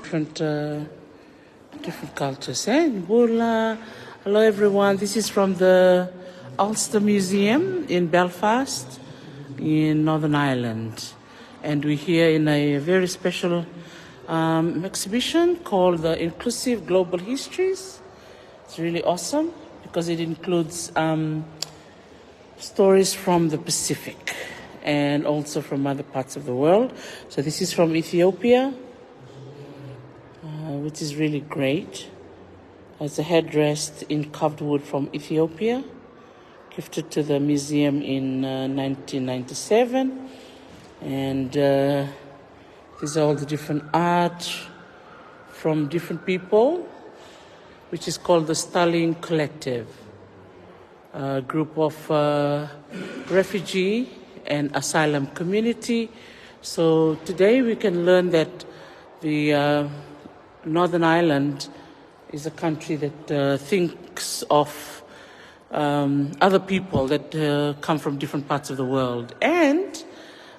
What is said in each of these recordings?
different cultures. Bula. Hello everyone. This is from the Ulster Museum in Belfast, in Northern Ireland, and we're here in a very special exhibition called the Inclusive Global Histories. It's really awesome because it includes stories from the Pacific and also from other parts of the world. So this is from Ethiopia, which is really great. It's a headrest in carved wood from Ethiopia, gifted to the museum in 1997. And these are all the different art from different people, which is called the Stalin Collective, a group of refugee and asylum community. So today we can learn that the Northern Ireland is a country that thinks of other people that come from different parts of the world. And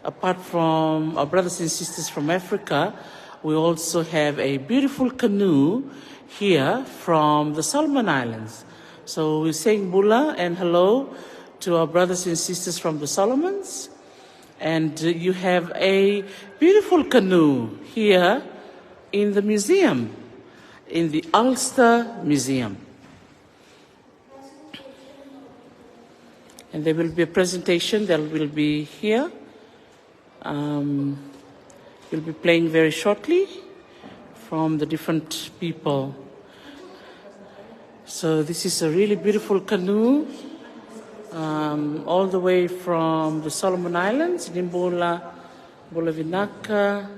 apart from our brothers and sisters from Africa, we also have a beautiful canoe here from the Solomon Islands. So we're saying Bula and hello to our brothers and sisters from the Solomons. And you have a beautiful canoe here in the museum, in the Ulster Museum. And there will be a presentation that will be here. We'll be playing very shortly from the different people. So this is a really beautiful canoe, all the way from the Solomon Islands, Nimbola, Bulavinaka.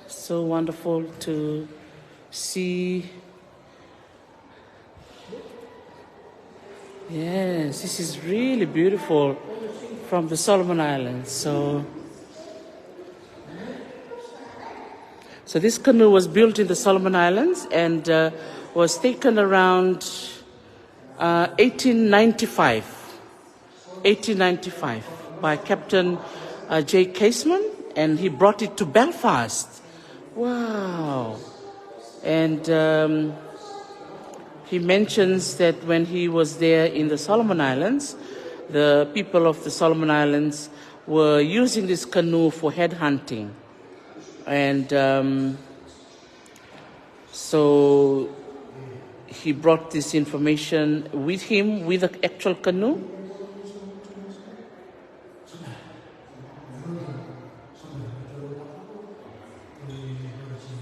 So wonderful to see. Yes, this is really beautiful from the Solomon Islands. So this canoe was built in the Solomon Islands and was taken around 1895 by Captain J. Caseman, and he brought it to Belfast. Wow. And he mentions that when he was there in the Solomon Islands, the people of the Solomon Islands were using this canoe for head hunting. And so he brought this information with him, with the actual canoe.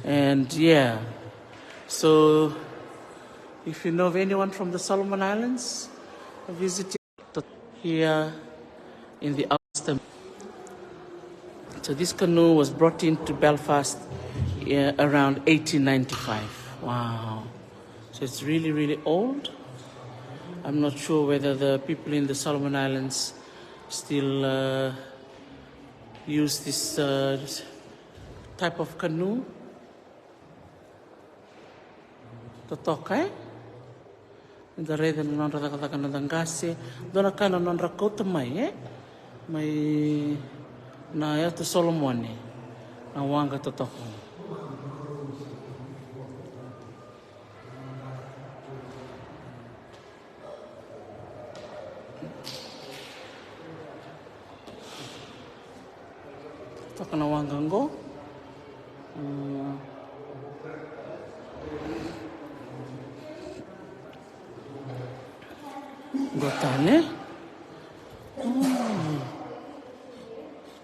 And yeah, so if you know of anyone from the Solomon Islands visiting here in the Ulster. So this canoe was brought into Belfast around 1895. Wow. So it's really, really old. I'm not sure whether the people in the Solomon Islands still use this type of canoe. Totoka, eh? The red and non rakataka dona kana non rakota mai, eh? Mai na ya to Solomon na wanga totoka. Toka na wanga ngo. Gotane.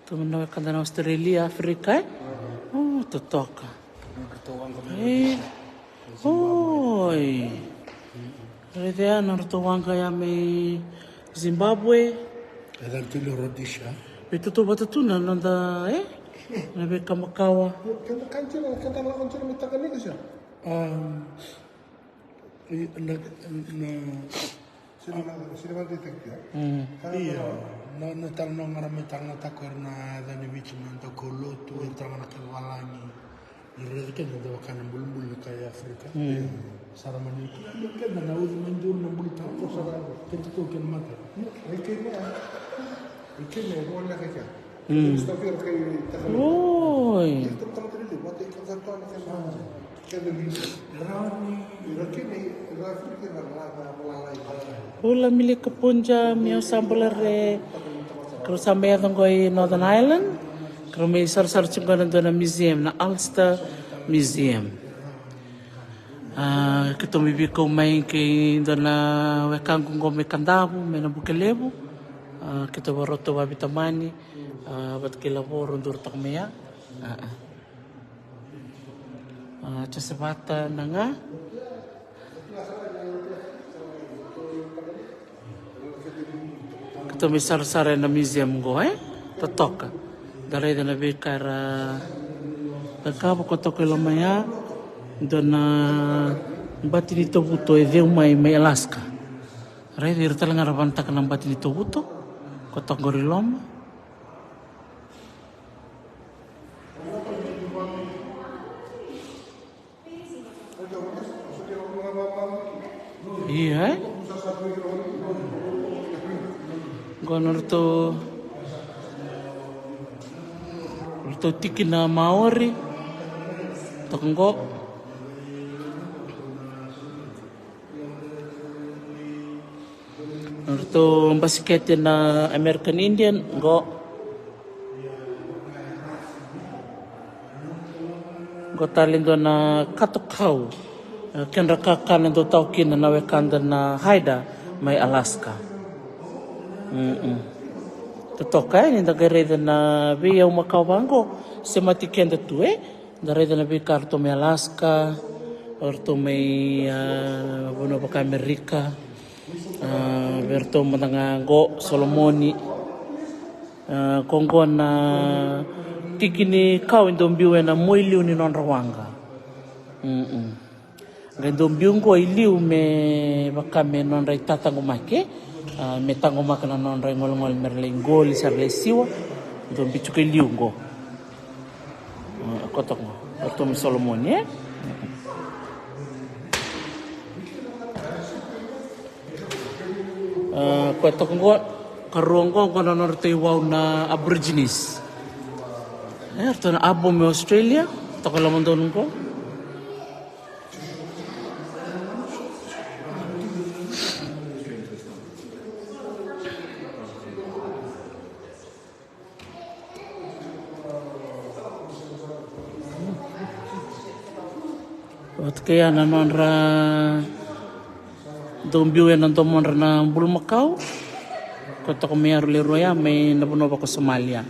Teman nak kandang Australia, Afrika. Oh, totoka. Oi. Redea narutowanga ya me Zimbabwe. Edan tulo Rhodesia. Betutu batutuna nanda na be Kamakawa. Kanta kancil mitakani kasi. Sila detektia. Iya. Na tal no ngaramita na takorna dani bichman to kolotu entrama na kalwalangi. Irrediken da wakana bulbul kaya Afrika. Saramani. Kan na uzi manjur na bulta ko sara. Kento ko ken mata. Ikene wala kaya. Stafir kay Oi. te katatua ke manja. Ke le rani, rakini, rafiki na lalai. Ula mili kapunja mio sambalare kru sampai tongoi Northern Ireland kru mi sar chungana dona museum na Ulster Museum. Kita mibi ko mai ke dona wekangu ngome kandabu mena bukelebu. Kita baroto wabitamani bat kilaboro ndur takmea. Casabata nanga. Kita misar-sar na museum go totoka. Dari dana bekara kakapo ko toko lamaya dona batini tobuto e deu mai Alaska. Rai dir talang araban tak na batini tobuto ko toko riloma. Iya. Gonor to tiki na Maori tonggo to basket na American Indian go talindo na katukau kenra kakan do taukin na wekanda na haida mai Alaska. Totoka ni dagareda na via uma kawango se matikenda tue dareda na bikar to me Alaska or to me bono baka Amerika verto matanga go Solomoni kongo na tikini kau indombiu na moiliu ni non rawanga ndombiu go iliu me baka me non rai tatango make me tango makana non rai ngol merlingol sarle siwa don bichuke liungo kotok mo orto mi Solomon kotok ngo karongo kono norte wau na Aborigines orto na abo me Australia tokolamon don ko. Kaya nanon ra dombiu yang nantomon ra na Bulmakau kota ko mayar leroya may nabuno ko Somalia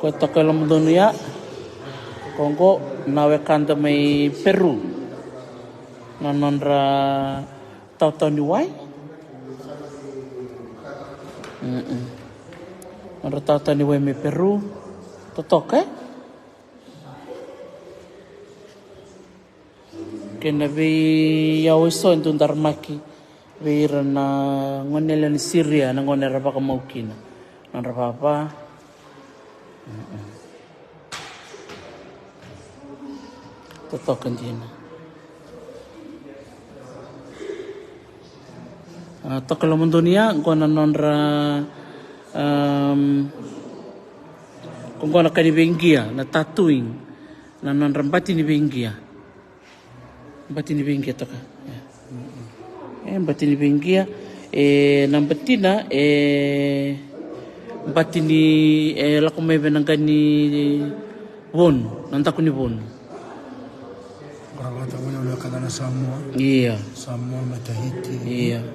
kota ko lamdon ya Kongo nawe kanda may Peru nanon ra tau ni wai nanon ra tau ni wai may Peru totok kena be yaw so indun darmaki be na ngonela ni Syria na ngonera pa kamaukina nan rapapa totokan dina tokalaman dunia gona nonra kung gona kanibengia na tattooing na nonra bati ni bengia batini bengia toka batini bengia nambatina batini lakomay benangani won nantakuni won Orang kata punya udah kata na Samoa. Iya. Samoa Tahiti. Iya.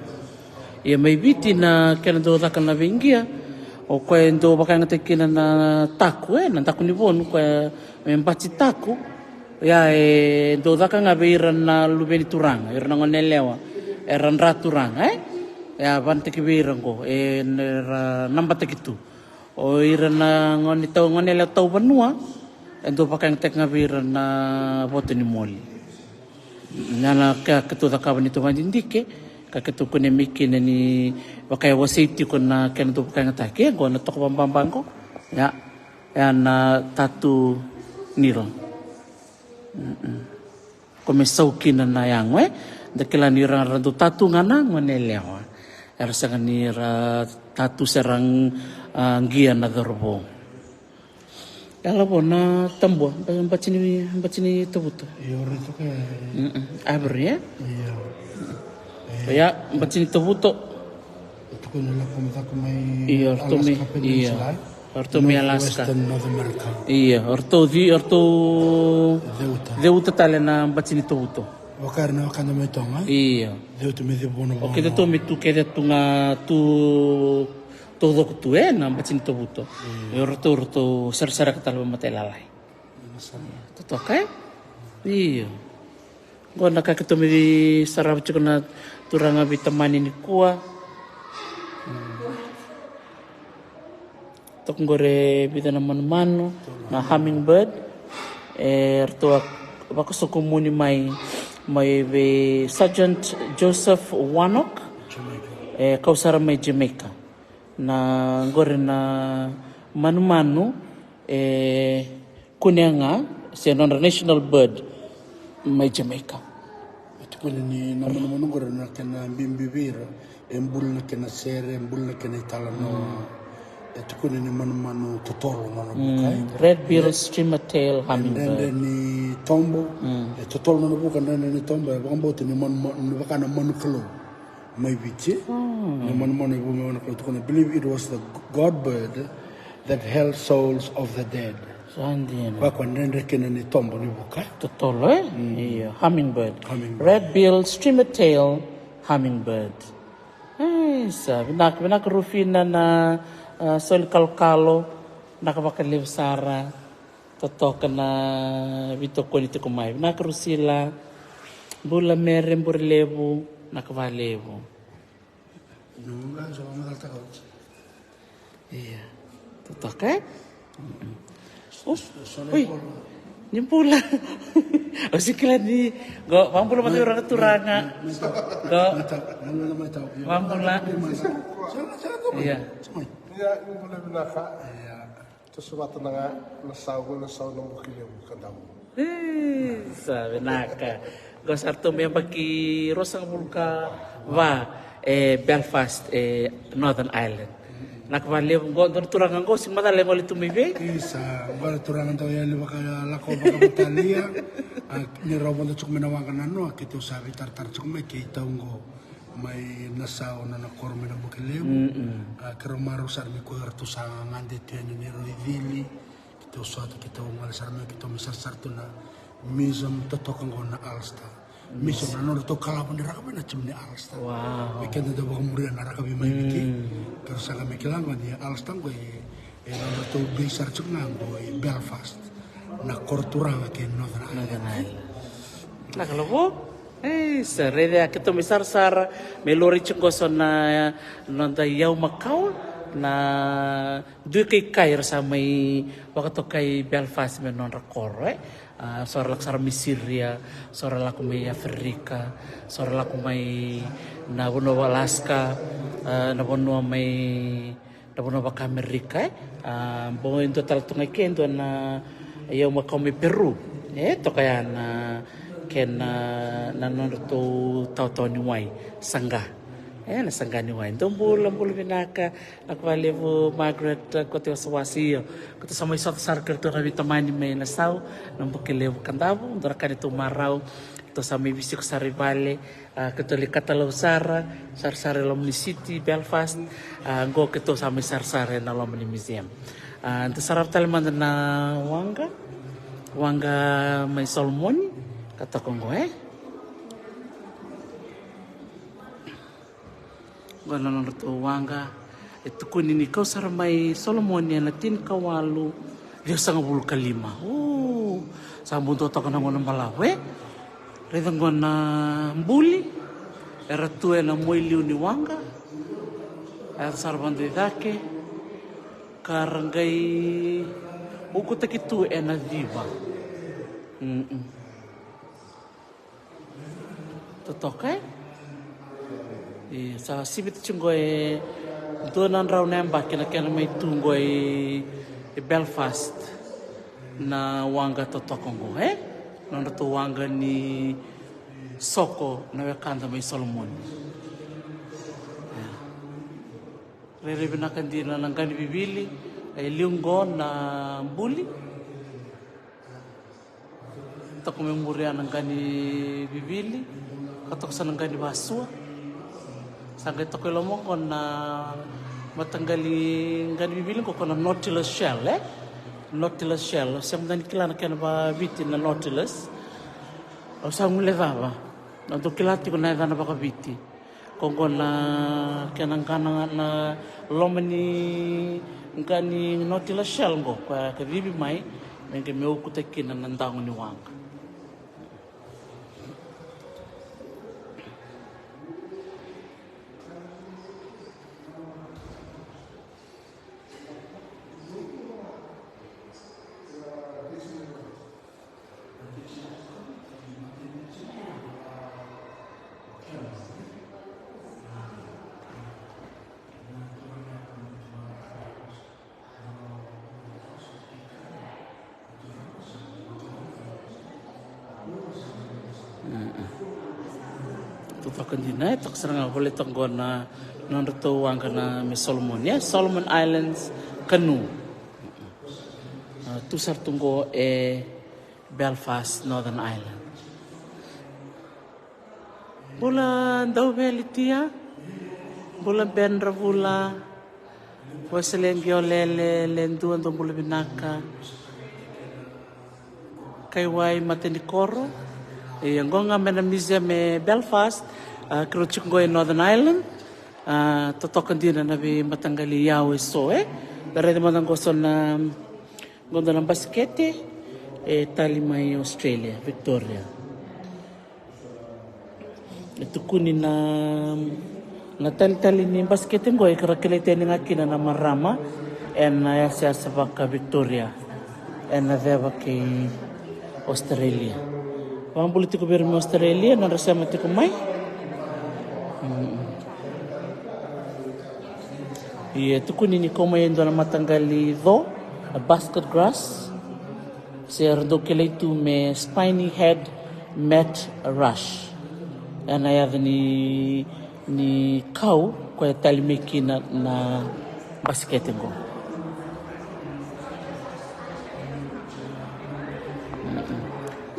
Iya may biti na kena do takan na bengia o kwa ndo baka ngatekina na taku nantakuni won kwa membati taku ya do daka nga beiran na lubeni turang iran ngonelewa eran raturang ya bante ke beiran ko nambate kitu o iran na ngoni tau ngonele tau banua endo pakang tek nga beiran na bote ni moli nana ka ketu daka banito mandindike ka ketu ko nemiki ni bakay wasiti ko na kendo pakang atake go na tok bambang ko ya na tatu niro Komesaukin na yang dakilan nira rado tatu ngana ngonelewa ersa nira tatu serang gian na dorbo Dala bona tambua bacini tabuto. Iya orang itu kayak Abri ya. iya. Ya bacini tabuto. Itu kan nila kumita kumay Iya ortomi Alaska iya. Peninsula. Ortomi Alaska. Western North America. Iya orto Deuta. Deuta tale na bacini tabuto. Wakar na wakanda may tonga. Iya. Deuta may dibono O kita tu mitu keda tu nga tu todo tu na bacini tabuto. Orto sar katal matay lalay. Toto kay? Iya. Gona ka kita mi sarap chuko na turanga vitamani ni kuah. Tok gore bida na mano na hummingbird erto ako sukumuni may Sergeant Joseph Wannock kausara may Jamaica na gore na manu kunyanga siya national bird may Jamaica. Ito ko ni naman gore na kena bimbibira embul na kena sere embul na kena italano. Ito ko ni manu totoro na bukay. Red-billed streamer-tail And hummingbird. then ni tombo. Totoro na bukan dan ni tombo. Bakang bawa ni baka na manu kalo. May bichi. Ni manu ibu may manu kalo. Ito ko ni believe it was the god bird that held souls of the dead. Sandi na. Bakwan dan kena ni tombo ni bukay. Totolo Iya, hummingbird. Hummingbird. Red-billed streamer-tail hummingbird. Sabi rufina na sol kalkalo nakabakaliw sara totoka na vito ko nito kumay nakrusila bula mere burlevo nakavalevo. Nunga sa mga taltakot. Iya. Totoka uy yung pula. O sikila ni go pampula mati orang turanga go pampula. Iya. Iya, yung pala binaka. Terus suwata na nga, nasaw ng bukilyo kandamu. Sabi naka. Gosarto may bagi rosang bulka va Belfast Northern Ireland. Nakvali go turangan go sing madale mo litu mibe. Isa, wala turangan tayo yan liba kaya lako baka batalia. Ni robon to chuk minawakan ano, kito sabi tartar chuk may kita ngo. May nasaw na nakorme na bukilyo. Kero maro sar mi ko arto sa ngande tiyan ni Roivili. Kito suatu kita umal sar mi kito misar sarto na misam totokang ko na alsta. Misam na no to kalapon ni rakabe na chim ni alsta. Wow. May kenda daw baka murian na rakabe may biki. Kero sa kami kilangan ni alsta ko na to bisar chuk nga ko Belfast. Na korturang ke Northern Ireland. Nakalobo? Sarere kita misar sar melori cenggoso na nonda yau Macau na dui kai sama waktu kai Belfast menon rakor sora laksar Misiria sora laku mai Afrika sora laku mai na bono Alaska na bono baka Amerika bo into tal tungai kendo na yau Macau mai Peru to kaya na ken nanon to tau ni wai sangga na sangga ni wai tombul binaka nakvalevo Margaret ko te waswasi ko te samay sot sar kerto kami tamani may nasaw nang bukelevo kandabo ndora kanito marau to samay bisik sa rivale katolik katalaw sara sar lo city Belfast go keto samay sar na lo museum to sarap talaman na wanga may Solomon kata Kongo gana na to wanga itu kunini kau saramai Solomon ya natin kawalu dia sang bulu kalima sambung to kana ngona malawe redang gona mbuli era tu na moiliu ni wanga er sarbande dake karangai uku takitu na diva totokai sa sibit chungoy donan raw namba kena may tungoy Belfast na wanga totokongo nono to wanga ni soko na wakanda may Solomon rere binakan din na langgani bibili ay liunggo na buli toko memoria nangani bibili katok sa nangani basua sangay toko ilomong kon na matanggali ngani bibili ko na Nautilus shell Nautilus shell siya mdani kilana kaya ba biti na Nautilus o sa mulevava na kilati ko na na baka biti kung na kaya nangkana na lomani ngani Nautilus shell ngo kwa kabibi mai menge meu kutakin na nandango ni wanga. Tutakan dinay tak serang boleh tanggon na nanto wang kana me Solomon ya Solomon Islands canoe tu sartunggo Belfast Northern Ireland bola daw belitia bola benra bola waselengyo lele lendu ando bola binaka kaiwai matendikoro yang gonga mena museum Belfast kruchik go Northern Ireland totokan din na nabi matanggali yawe dari teman ko son na gondo ng baskete talimay Australia Victoria ito kunin na tali ni baskete go karakilite ni ngakina na marama en ya sa baka Victoria en na ki Australia Wang politiko berme Australia na rasa mati kumai. Iya tu kunini kumai ndo na matanggali do a basket grass. Ser do kelai tu me spiny head mat rush. Ana ya ni kau ko talimeki na basket ngo.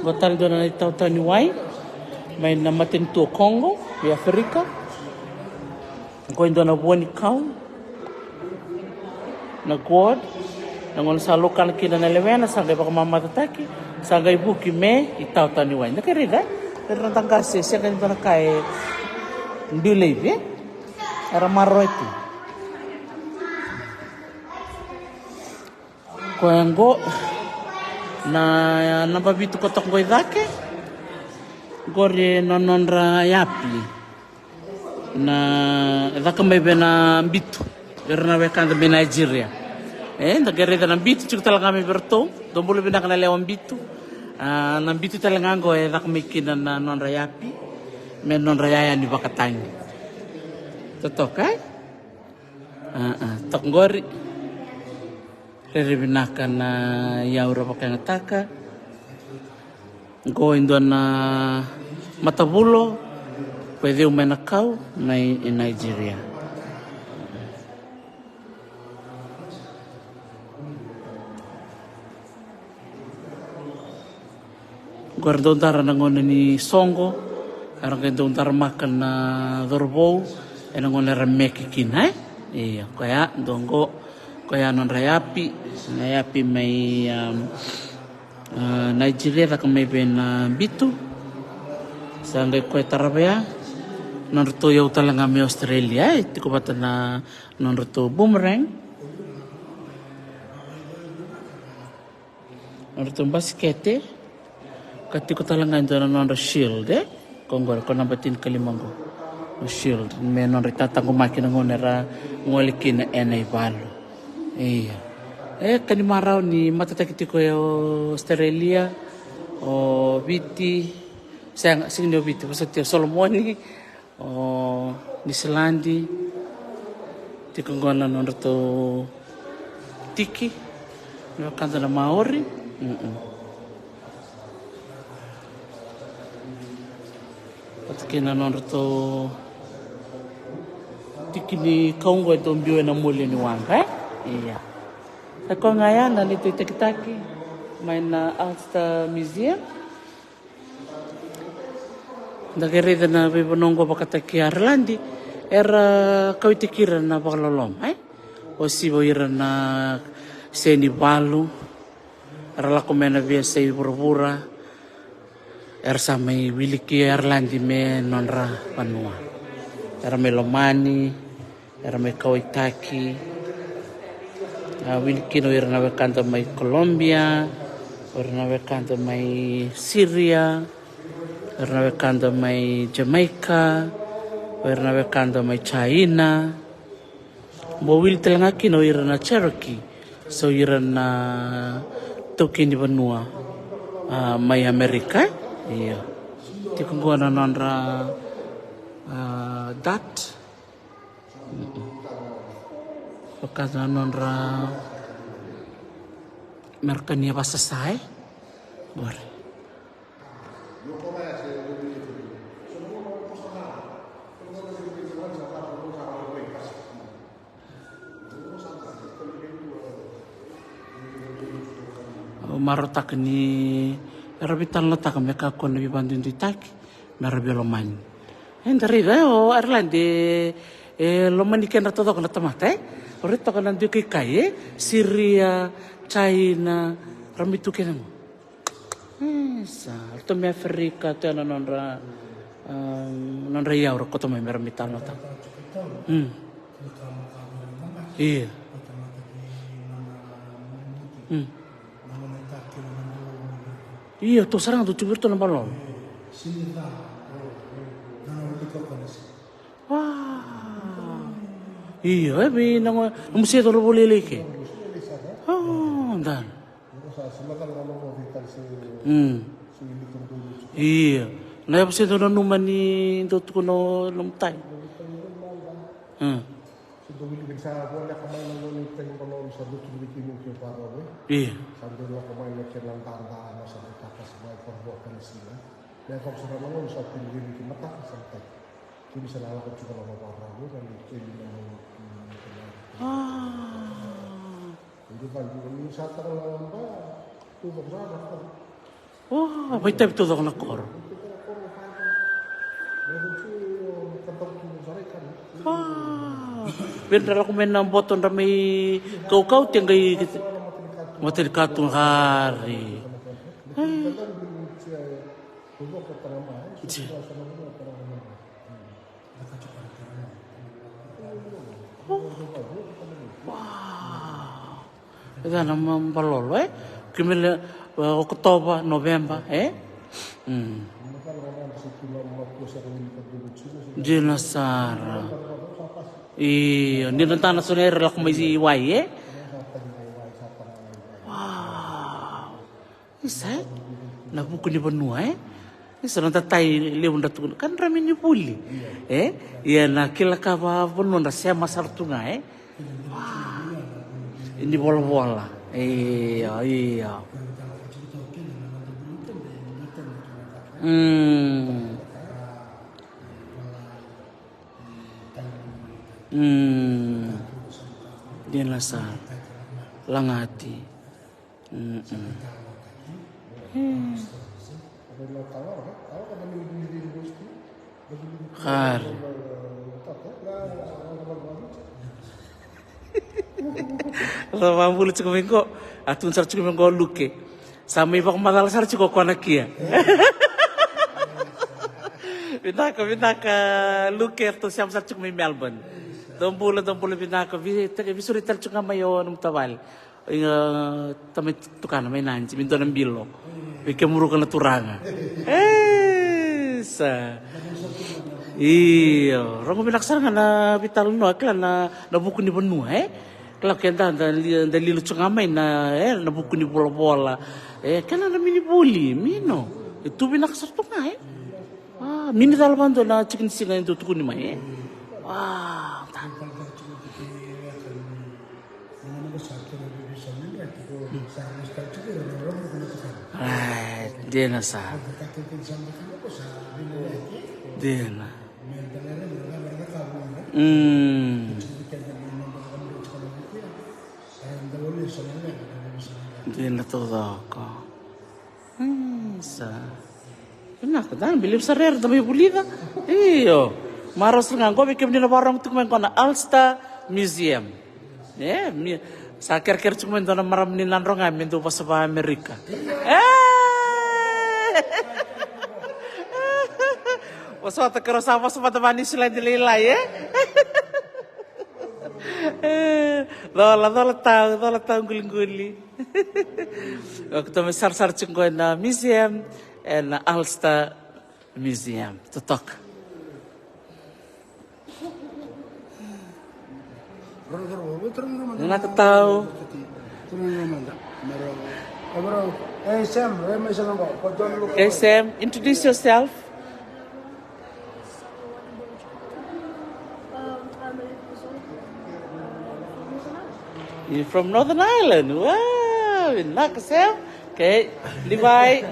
Gotal do na itaw ni wai may namatin to Congo di Afrika ko indo na buoni kau na god nangon sa lokal kina na lewena sangay baka mamatataki sangay buki me itaw ni wai nakarida pero tangkase siya ganito na kay ndulay era maro ito ko yango na nababitu ko tok goy dake gore nononra yapi na daka may bena bitu gerna wekanda be Nigeria nda gereda na bitu chuk talaga may berto dombulo bina kana lewon bitu na bitu talaga ngo daka may kina na nonra yapi men nonra yaya ni bakatangi totok tok gori Rebinakan na yaura pakai ngataka go indo na matabulo pwede umenakaw na in Nigeria guardo dara nangon ni songo arang kendo dara makan na dorbo nangon na rameki kinai iya kaya dongo kaya non rayapi may Nigeria tak may ben bitu sangay ko tarabaya non ruto yaw talaga may Australia iti ko bata na non ruto boomerang non ruto baskete kati ko talaga ito na non shield kongor ko nabatin kalimanggo shield may non ritatang kumakin ng ngonera ngolikin na enay balo iya kanimaraw ni matatakiti ko yung Australia o biti sino biti basta Solomoni o New Zealandi ti kongona non to tiki no kanta na Maori patkina non to tiki ni kaungo ito mbio na muli ni wanga iya. Ako ngayon, nandito Taki-Taki. May na Ulster Museum. Nagerida na bibonongo bakataki Arlandi era kautikira na bakalolom o sibo ira na seni balu era la komena via sei burbura era samai wiliki Arlandi me nonra panua era melomani era me kauitaki wiliki no ira na bekanta mai Colombia ira na bekanta mai Syria ira na bekanta mai Jamaica ira na bekanta mai China mo wil telanga kino ira na Cherokee so ira na tokini banua mai Amerika iya tikungua na nonra dat Pagkata nonra merkania basasay bore marotak ni rabitan letak mereka kon lebih bantu ditak merabelomani endari o Arlande lomani kena todo kena temate orito kena duke kai Syria China ramitu kena mo sa to me Afrika to nonra ya ro koto me meramitan letak iya iya to sarang to cubir to nambalon wah iya bi nang musi to boleh leke oh dan iya na musi to numani to kuno lumtai iya wah apa itu betul dong nakor bener aku main namboton ramai kau tinggal motor katung hari wow itu nama balolo kemana Oktober November Jenasara iya, ni nantana soner la kuma si wai wow isa na buku ni benua isa nanta tai le unda tu kan rami ni puli iya na kila ka ba benua na sia masartunga wow ini bola-bola iya dia lasa langati har Lama bulu cukup minggu atun sar cukup minggu luke sampai pak magal sar cukup kona kia Binaka luke to siam sar cukup Melbourne Tompula binaka visuri tal cukup mayo num tawal tamit tukana may nanci minto ng bilo ikemuru ka na turanga sa iyo rongo binaksar nga na vital no akla na buku ni benua kalau kenta dari lucu ngamai na buku ni bola-bola kena na mini buli mino itu binaksar tuh ngai mini talaban to na chicken singa itu tuh ni mai wah dia nasa dia na dia na todo ko sa Nak, dan beliau serer tambah bolida. Iyo, maros dengan gue bikin di warung tuh main kona Ulster Museum. Sa kira-kira cuma itu maram ni nanrong amin tuh pas apa Amerika. Pas waktu kerasa apa sempat manis selain dililai ya. Dola tahu guling-guling. Waktu besar cungko na museum and Ulster Museum. Tutok. Nak tahu. Hey Sam, introduce yourself. You're from Northern Ireland. Wow, nak Sam. Okay, Levi.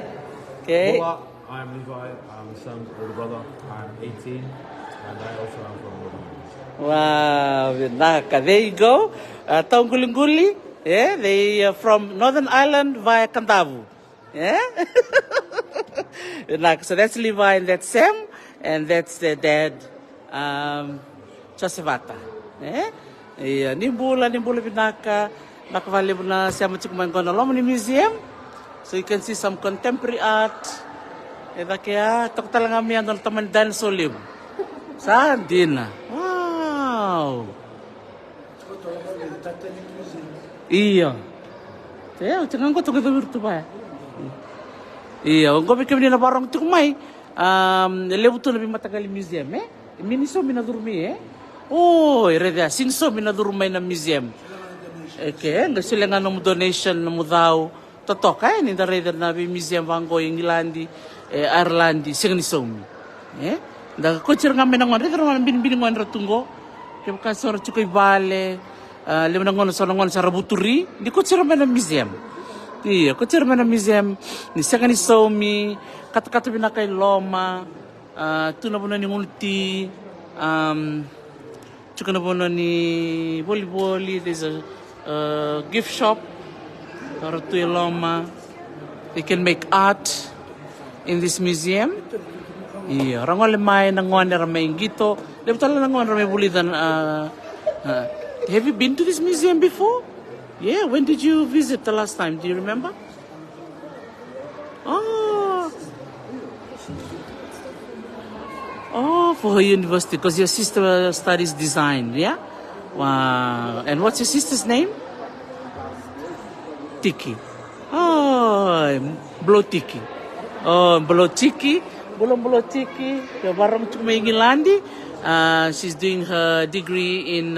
Okay. Hola, I'm Levi. I'm Sam's older brother. I'm 18, and I also am from Northern Ireland. Wow, naka. There you go. Taong Gulinguli. Yeah, they are from Northern Ireland via Kandavu. Yeah. Naka. So that's Levi and that's Sam, and that's their dad, Josevata. Yeah. Iya, nimbula binaka. Nakavali na siya machukuman ko na Lomani Museum. So you can see some contemporary art. Kaya tok talaga mi ang tamandan solib. Saan din na? Wow. Iya. Kaya jangan ko to gitu ba. Iya, ko bikin na barang tuk mai. Lebuto na matagal museum Miniso minadurmi Oh, ireda sinso minadurmay na museum. Okay, sila nga ng donation na mudaw. Totok kaya ni dareda na museum vango England, Ireland, singnisom. Da kucir nga menang reda nga bin ngon ratungo. Kaya kasor chukoy bale, lima ngon sa rabuturi, di kucir man museum. Iya, kucir man museum ni singnisomi, kata-kata binakay loma, tunabunan ni multi Chukunabono ni boli. There's a gift shop. Loma. They can make art in this museum. Iya, orang wala may nangon na ramay gito. Di ba talaga nangon ramay bulitan? Have you been to this museum before? Yeah, when did you visit the last time? Do you remember? Oh, for her university, because your sister studies design, yeah? Wow. And what's your sister's name? Tiki. Oh, Blotiki. Oh, Blotiki. Blotiki. Barang cuma Ingilandi. She's doing her degree in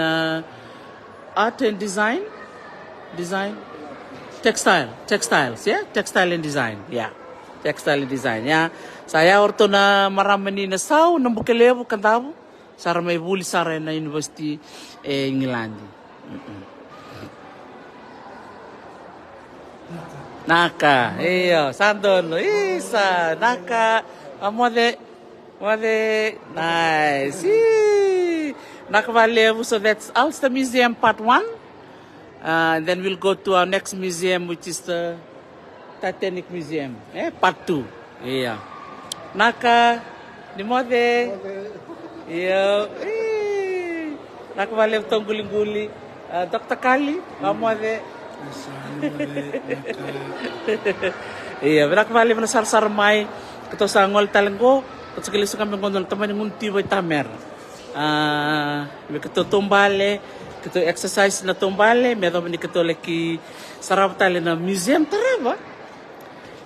art and design. Textiles, yeah? Textile and design, yeah. Textile and design, yeah. Saya orto na marami na sao ng bukelevo kantabu sara may buli sara na university England. Naka, iyo, sandon, isa, naka, amode, nice. Naka Valevo, so that's Ulster Museum Part 1. Then we'll go to our next museum, which is the Titanic Museum, Part 2. Yeah. Naka, di mode. Iyo. Naka Valevo tong guling-guli. Dr. Kali, mode. Iya, berak balik na sar mai keto sangol talenggo, keto segelis kami ngondol teman ngunti boy tamer. Keto tumbale, keto exercise na tumbale, medo ni keto leki sarap tali na museum taraba.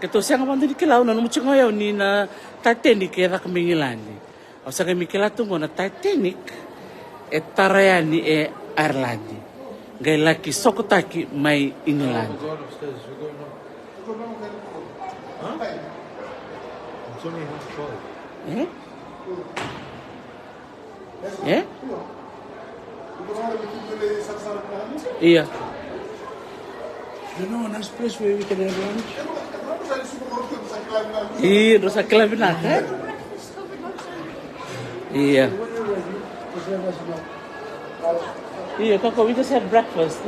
Keto siang mandu di kilau na numuching ngayaw ni na Titanic kaya kamingilandi. Au sa kami kilatungo na Titanic tarayani Ireland. Gay laki sokotaki may England. It's only 12. Iya. You know, an expressway we can have lunch. Iya, dosa kelabina, Iya. Iya, Coco, we just had breakfast.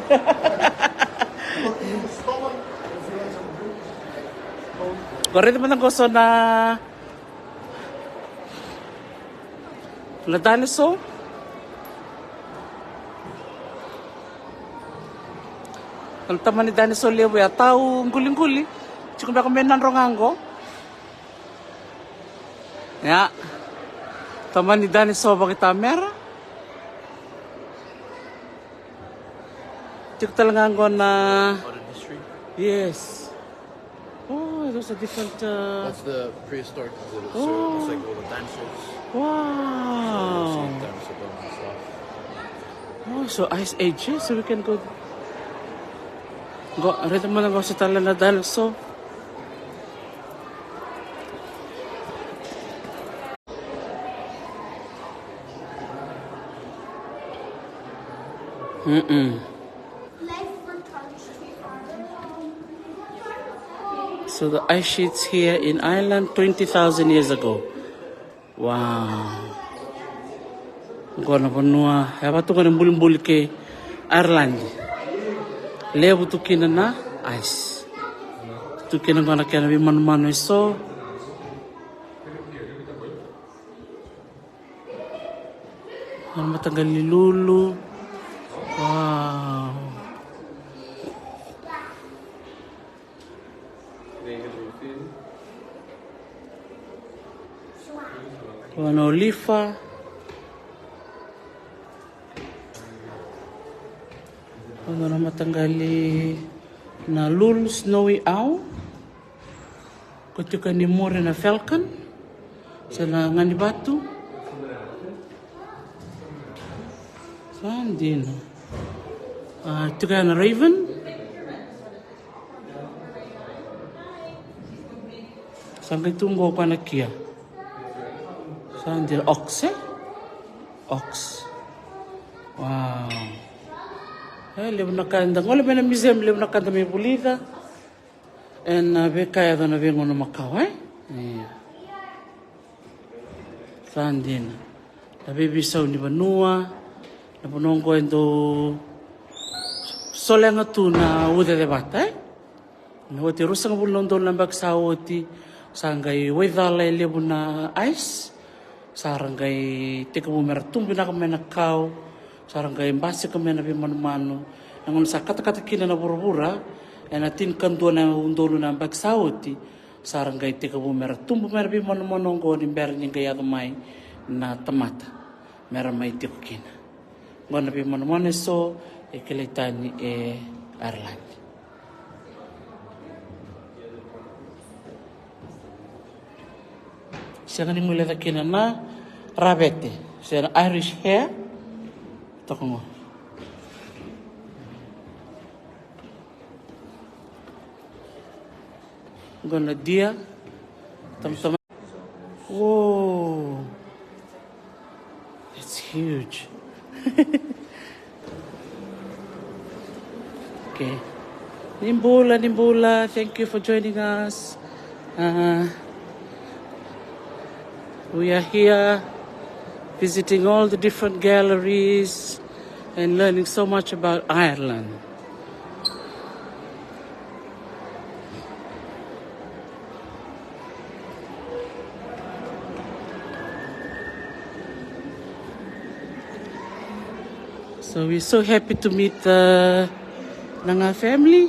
Correct naman ang gusto na na dinosaur. Ang taman ni dinosaur lewo ya tau nguli-nguli. Cukup dah kemenan rongango. Ya. Taman ni dinosaur bagi kamera. Cukup talanganggo na. Modern history. Yes. Oh, those are different. That's the prehistoric exhibit. So it's like all the dinosaurs. Wow. See dinosaur bones and stuff. Oh, so Ice Age, eh? So we can go. Rito mo na sa tala na dinosaur. So the ice sheets here in Ireland 20,000 years ago. Wow. Gona bonua, haba tu kena bulim-bulim ke Ireland. Lebu tu kena na ice. Tu kena gona kena bi manu-manu so. Gona matanggal lulu. Wow. Gona olifa. Gona matanggali na lulu snowy owl. Kutuka ni more na falcon. Sa ngani batu. Sandin. Tuka na raven. Sampai tunggu pa na kia. Sandin ox eh? Ox. Wow. Levo na kanda. Ngole ba na museum levo na kanda may pulida. And be kaya na vengo na Macau eh? Yeah. Sandin. Nabibisaw ni Banua. Napunongko ito solenga tu na ude de bata eh? Nawati rusang bulong doon lang bagsawo ti sanggay weather levo na ice. Sarangay tika bumertum binakame na kao. Sarangay base kami na bimano-mano. Nangon sa kata-kata kina na burubura. E natin kanduan na undolo na bagsawo ti. Sarangay tika bumertum bimano-mano ko ni berin yung kaya may na tamata. Meron may tiko kina. Ngona bimano-mano so ikilitan ni Ireland. Siya nga ni mula na kina na rabete. Siya na Irish hair. Ito ko mo. Gonna deer. Tam-tam. Whoa. It's huge. Okay. Nimbula, thank you for joining us. We are here visiting all the different galleries and learning so much about Ireland. So we're so happy to meet the Nanga family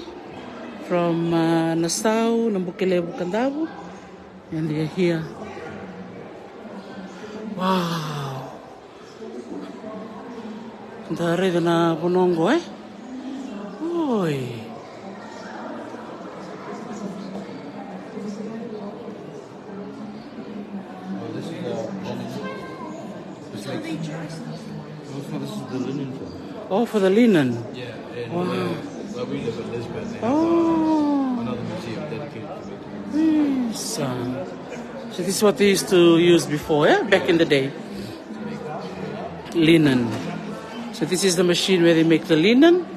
from Nassau, Nambukilebu, Kandavu, and they are here. Wow. Dari na punonggo eh. Oi. Oh, this is this is the linen film. Oh, for the linen. Yeah, and Wow. where we live in Lisbon, they have Oh. another museum dedicated to it. Yes. So this is what they used to use before, yeah? Back in the day. Linen. So this is the machine where they make the linen.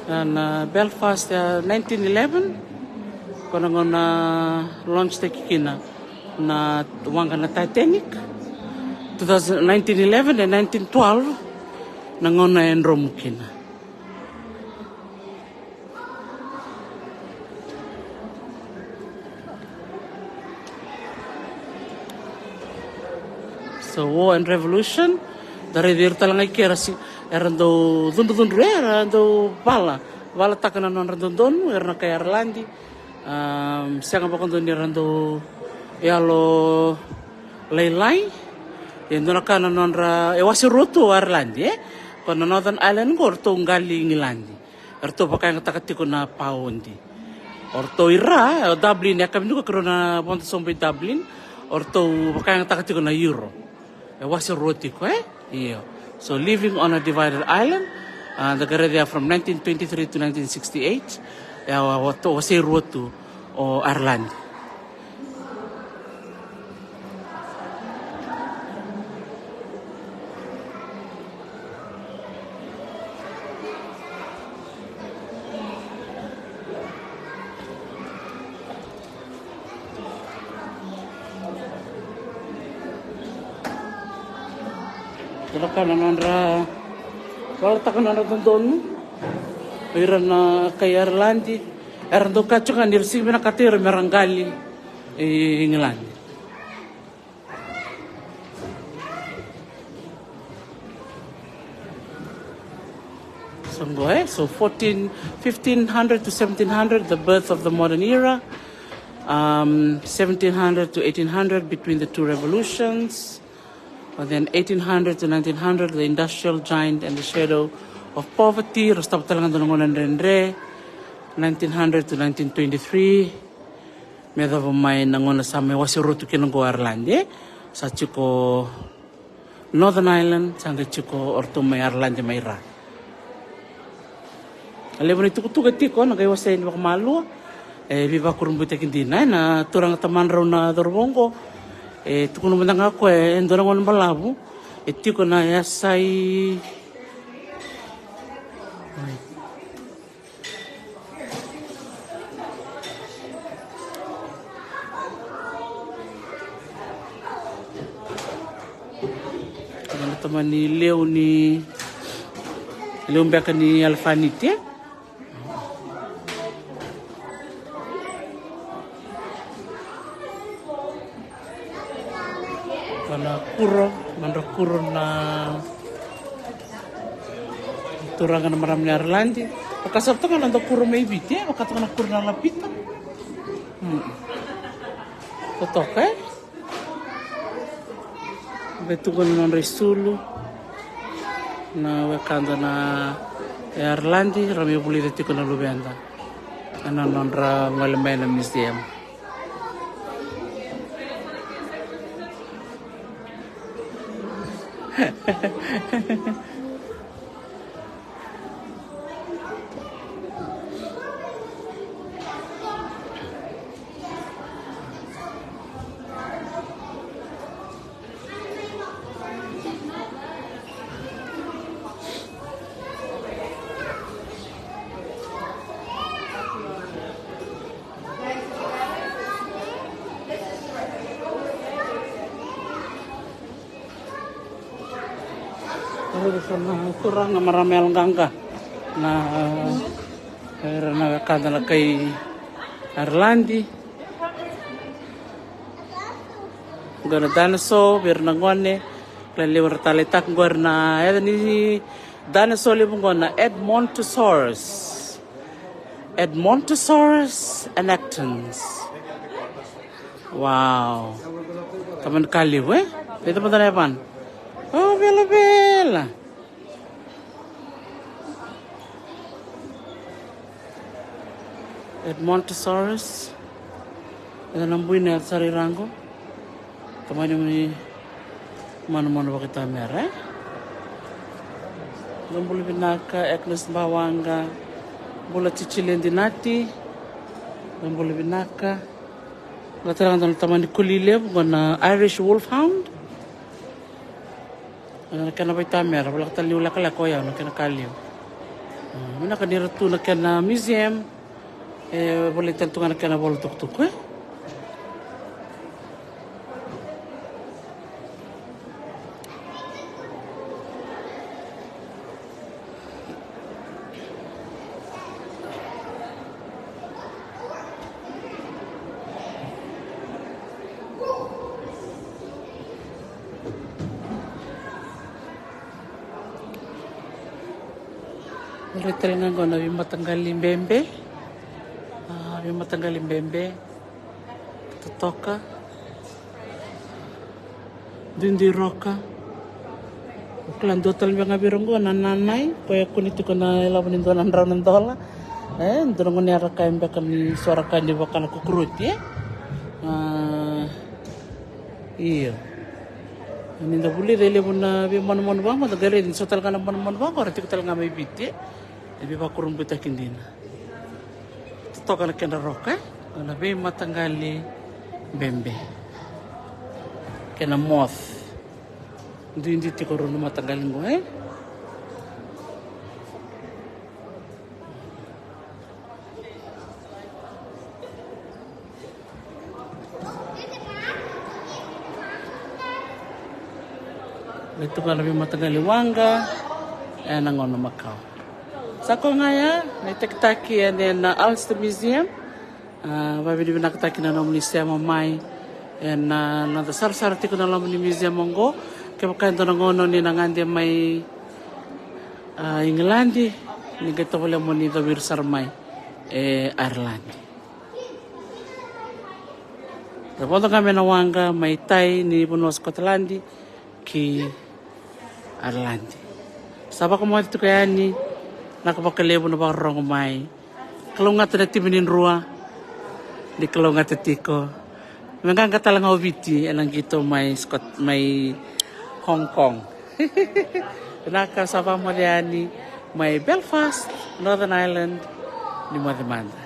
And Belfast, 1911, kung launch the kikina na wanga na Titanic, 1911 and 1912, nangona en romukina. So war and revolution dari dir talangai kira si erando dundu erando bala takana non randon erna kay Arlandi siang apa kondo ni erando yalo laylay yendo nakana non ra wasi roto Arlandi kono Northern Ireland gorto ngali ngilandi erto pakai ngatakati ko na paundi orto ira Dublin ya kami juga kerana ponto sombe Dublin orto pakai ngatakati ko na euro was erotic, yeah. So living on a divided island, the Garedia from 1923 to 1968, was erotu o Ireland. Kana nandra wala takana nandon ira na kay Irlandi erando kachukan dirsi bina katero merangali England. So 1500 to 1700, the birth of the modern era. 1700 to 1800, between the two revolutions. And then 1800 to 1900, the industrial giant and the shadow of poverty. 1900 to 1923, medha vamay nangona sa may wasirutu kinanggo Ireland sa chuko Northern Ireland sanga chuko orto may Ireland may ra. Alebon itu kutuga tiko nagay wasay ni malu viva kurumbuta kindina na turang taman raw na dorbongo tukuno mandang ako endora ngon balabu tiko na yasay teman ni Leo Mbeka ni Alfanite kana kuro na turangan maram ni Arlandi pakasapta kana ndo kuro may biti pakatana kuro na lapita totok betukan non resulu na wakanda na Irlandi rami buli deti ko na lubenda ana non ra ngalemena museum kurang maramel gangga na na kadala kay Irlandi gana danaso birnangone laliwar talitak gorna edani danaso libungona Edmontosaurus annectans. Wow, taman kali itu betul pan. Oh, bela. Edmontosaurus. Ito nambuin na sari rango. Kamay naman mano bakit tamera. Nambuli binaka eknes bawanga. Bula chichilin dinati. Nambuli binaka. Latarang taman kulileb na Irish Wolfhound. Nakana bay tamera wala kataliw la kala ko yaw nakana kaliw mina kanira tu nakana museum boleh tentu nakana bol tuk Retel ngangona vimatanggali mbembe. Vimatanggali mbembe. Tutoka. Dindi roka. Klan dotal nga birongo nanay kaya kuniti ko na laban ndo nan raw ndola ndongo ni ara kaimbe kami suara kandi bakal kukruti iyo ni nda buli rele buna bi mon ba ma gare din sotal kana mon ba ko rati tal ngamay bitti bi ba kurum bita kindina to kana kenda roka na be matanggali bembe kena moth Hindi ko rin matanggalin ko Ito ka namin matanggalin wangga. Ayan ang ono Macau. Sako nga ya, naitakitaki yan Ulster Museum. Babidi binakitaki na naman ni Sema Mai. And nadasar-sarati ko na naman ni Museum Mongo. Kaya makain doon ang ono ni nangandi may Englandi. Nagito wala mo ni Dawir Sarmay. Ireland. Tapos kami na wangga, may Thai ni Puno Scotland ki Ireland. Saba ko mo dito kaya ni nakapakalebo na bakarong may. Kalungat na timinin ruwa. Di kalungat na tiko. Mga katalang oviti, alang gito may Hong Kong. Nakasama mo diyan ni may Belfast, Northern Ireland, ni Madimanda.